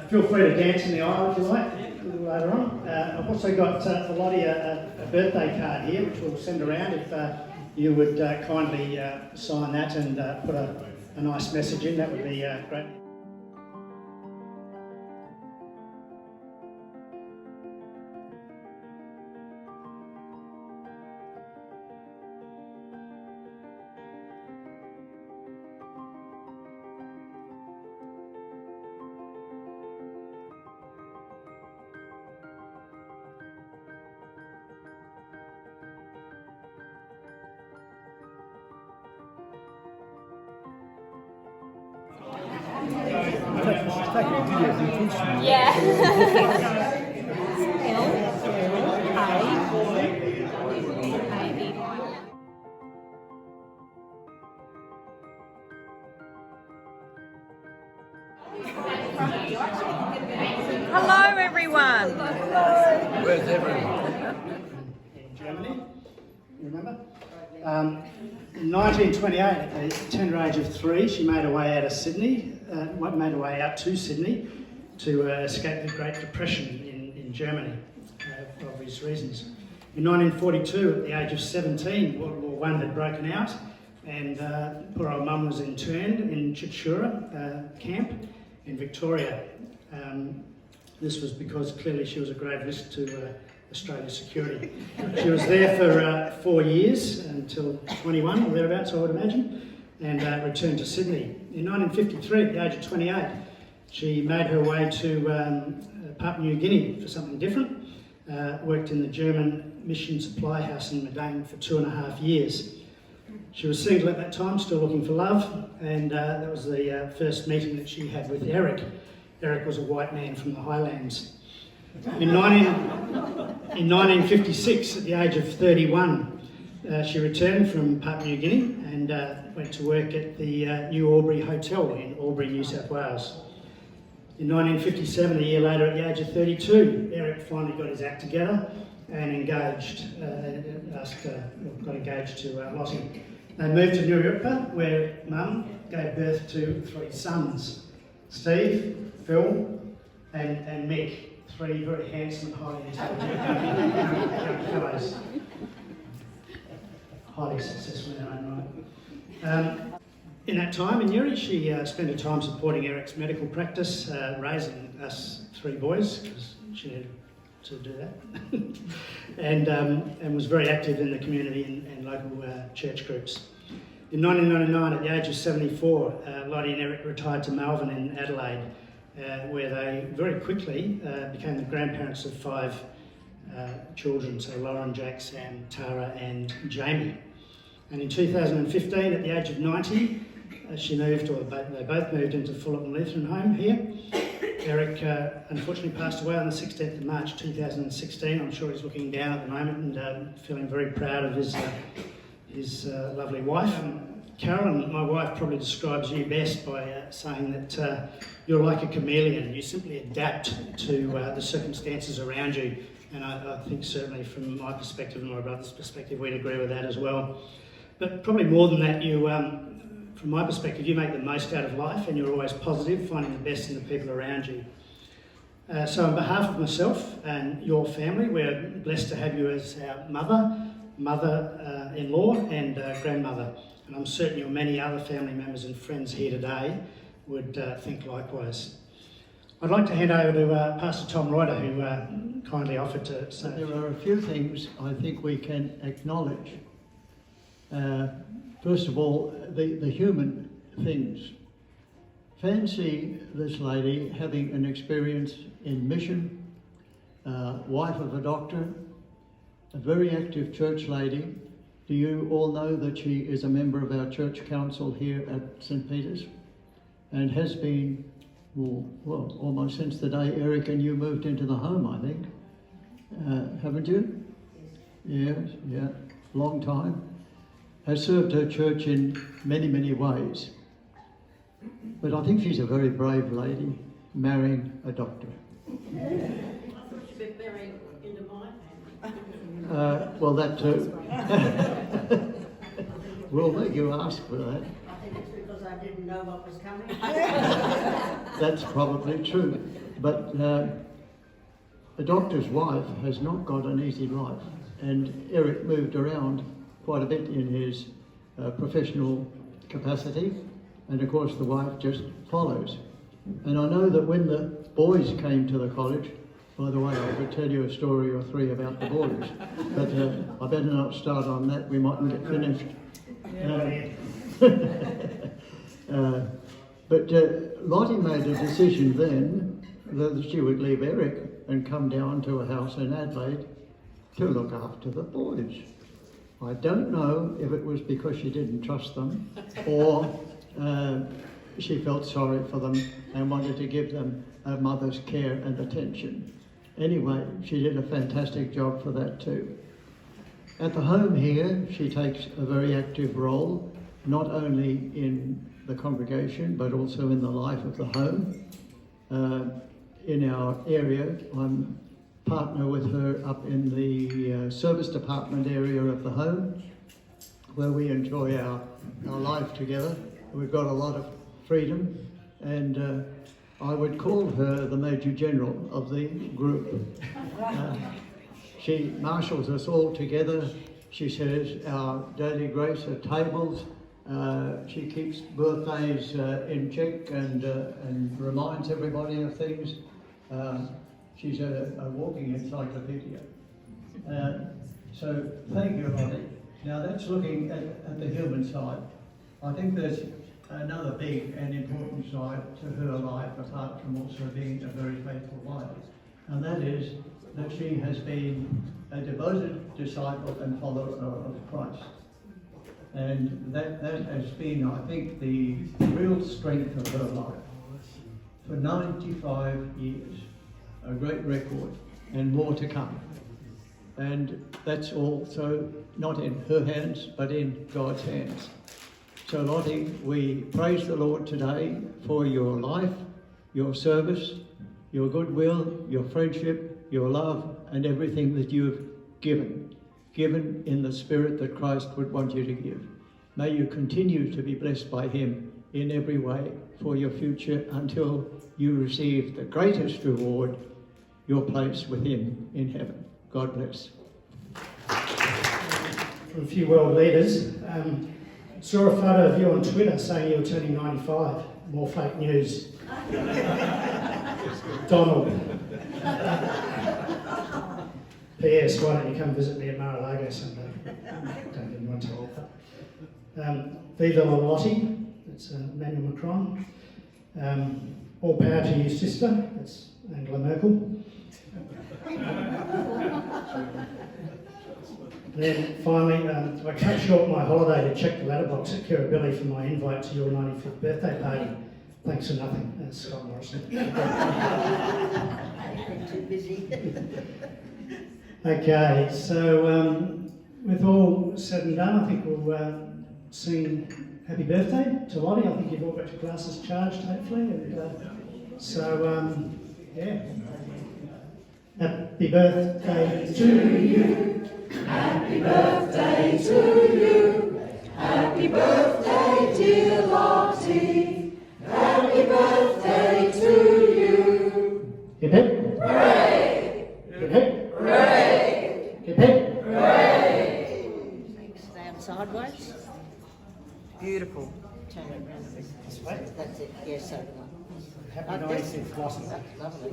Feel free to dance in the aisle if you like, a little later on. I've also got for Lotte a birthday card here, which we'll send around if you would kindly sign that and put a nice message in. That would be great. Yeah. Hello, everyone. Where's everyone? In Germany, you remember? In 1928, at the tender age of 3, she made her way out of Sydney, made her way out to Sydney to escape the Great Depression in Germany, for obvious reasons. In 1942, at the age of 17, World War I had broken out, and poor old mum was interned in Chichura camp in Victoria. This was because clearly she was a grave risk to Australia's security. She was there for 4 years, until 21 or thereabouts, I would imagine, and returned to Sydney. In 1953, at the age of 28, she made her way to Papua New Guinea for something different. Worked in the German mission supply house in Madang for 2.5 years. She was single at that time, still looking for love, and that was the first meeting that she had with Eric. Eric was a white man from the Highlands. In 1956, at the age of 31, she returned from Papua New Guinea and went to work at the New Albury Hotel in Albury, New South Wales. In 1957, a year later, at the age of 32, Eric finally got his act together and got engaged to Lotte. They moved to New where Mum gave birth to 3 sons, Steve, Phil and Mick. 3 very handsome, highly intelligent young fellows. Highly successful in their own right. In that time in Newry, she spent her time supporting Eric's medical practice, raising us 3 boys, because she needed to do that, and was very active in the community and local church groups. In 1999, at the age of 74, Lotte and Eric retired to Melbourne in Adelaide, where they very quickly became the grandparents of 5 children, so Lauren, Jack, Sam, Tara and Jamie. And in 2015, at the age of 90, they both moved into Fullerton Lutheran Home here. Eric unfortunately passed away on the 16th of March 2016. I'm sure he's looking down at the moment and feeling very proud of his lovely wife. Carolyn, my wife, probably describes you best by saying that you're like a chameleon. You simply adapt to the circumstances around you. And I think certainly from my perspective and my brother's perspective, we'd agree with that as well. But probably more than that, you, from my perspective, you make the most out of life and you're always positive, finding the best in the people around you. So on behalf of myself and your family, we're blessed to have you as our mother-in-law and grandmother. And I'm certain your many other family members and friends here today would think likewise. I'd like to hand over to Pastor Tom Reuter, who kindly offered to say. There are a few things I think we can acknowledge. First of all, the human things. Fancy this lady having an experience in mission, wife of a doctor, a very active church lady. Do you all know that she is a member of our church council here at St. Peter's and has been, well, almost since the day Eric and you moved into the home, I think. Haven't you? Yes, yeah, long time. Has served her church in many, many ways. But I think she's a very brave lady, marrying a doctor. I thought she'd been married into my family. Well, that too. We'll make you ask for that. I think it's because I didn't know what was coming. That's probably true. But a doctor's wife has not got an easy life, and Eric moved around quite a bit in his professional capacity, and of course the wife just follows. And I know that when the boys came to the college, by the way, I could tell you a story or three about the boys, but I better not start on that, we mightn't get finished. But Lotte made a decision then that she would leave Eric and come down to a house in Adelaide to look after the boys. I don't know if it was because she didn't trust them or she felt sorry for them and wanted to give them a mother's care and attention. Anyway, she did a fantastic job for that too. At the home here, she takes a very active role, not only in the congregation, but also in the life of the home. In our area, I'm partner with her up in the service department area of the home, where we enjoy our life together. We've got a lot of freedom, and I would call her the Major General of the group. She marshals us all together. She says our daily grace at tables. She keeps birthdays in check and reminds everybody of things. She's a walking encyclopedia. So thank you, Lotte. Now that's looking at the human side. I think there's another big and important side to her life, apart from also being a very faithful wife, and that is that she has been a devoted disciple and follower of Christ. And that has been, I think, the real strength of her life. For 95 years, a great record, and more to come. And that's also not in her hands, but in God's hands. So Lotte, we praise the Lord today for your life, your service, your goodwill, your friendship, your love, and everything that you've given in the spirit that Christ would want you to give. May you continue to be blessed by him in every way for your future until you receive the greatest reward, your place with him in heaven. God bless. For a few world leaders, saw a photo of you on Twitter saying you were turning 95. More fake news. Donald. P.S. Why don't you come visit me at Mar-a-Lago someday? Don't get anyone told. Viva la Lotte. That's Emmanuel Macron. All power to you, sister. That's Angela Merkel. Then finally, I cut short my holiday to check the letterbox at Kirribilli for my invite to your 95th birthday party. Thanks for nothing. That's Scott Morrison. Too busy. Okay, so with all said and done, I think we'll sing Happy Birthday to Lotte. I think you've all got your glasses charged, hopefully. And, yeah. Happy birthday to you. Happy birthday to you. Happy birthday, dear Lotte. Happy birthday to you. Hip hip. Hooray! Hip hip. Hooray! Hip hip. Hooray! Stand sideways. Beautiful. Turn it around. This way. That's it. Yes, over. Happy 95th, Blossom. That's lovely.